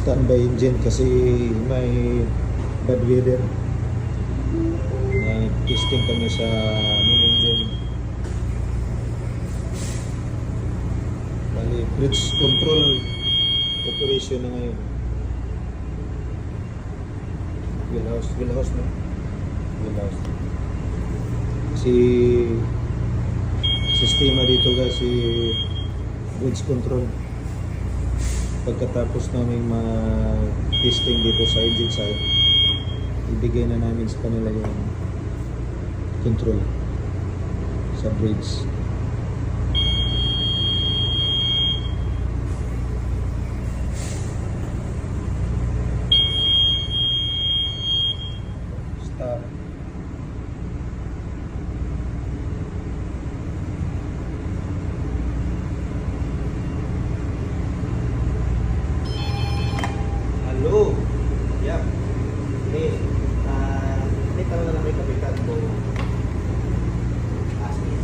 standby engine kasi may bad weather. Testing kami sa main engine. Bali, bridge control operation na ngayon. Wheelhouse na. Wheelhouse. Si sistema dito guys, si bridge control. Pagkatapos namin ma-testing dito sa engine side, ibigay na namin sa kanila yung control sa bridge. Stop. Hello. Yep. Hey, may tanong na lang kay Kapitan mo. Ask me.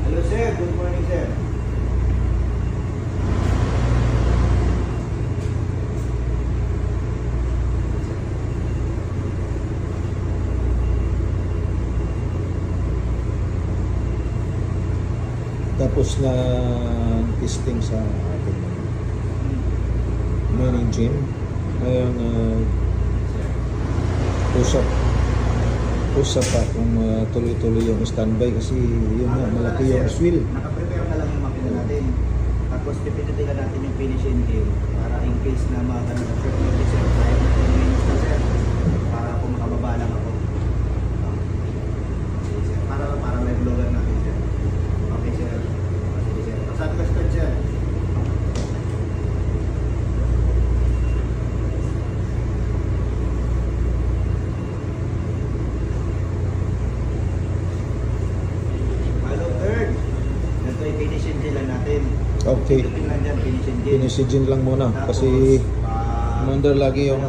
Hello sir, good morning sir. Tapos na testing sa ating main engine. Ngayon, usap pa kung tuloy-tuloy yung standby kasi yun nga, malaki yung wheel. Nakaprepare na lang yung makina natin. Tapos pipindutin na natin yung finish engine para in case na magano na sir, sir, tayo na yung minutes na sir. Para kung makababa lang ako. Okay, sir. Para may vlogger natin sir. Okay sir. Okay sir. Sabi ka start sir. Finish engine lang natin. Okay. Pindutin lang dyan, finish engine. Finish engine lang muna kasi umandar lagi yung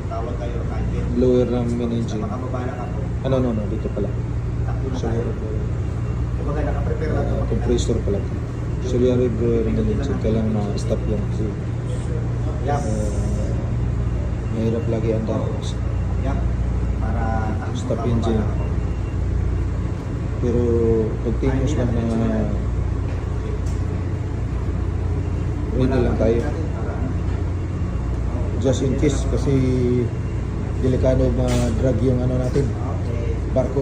tawag kayo kahit blower ng main engine. makababa lang ako. No, dito pala. Takbo na So, tayo. Kumbaga nakaprepare lang ako. compressor pala. So, yung blower ng engine, kailangan ma-stop yan kasi Yup. mahirap lagi andar. Yup. Para Stop makababa engine. lang ako. Pero continuous lang na ready lang tayo. Just in case kasi delikado ma-drag yung ano natin, Okay. barko.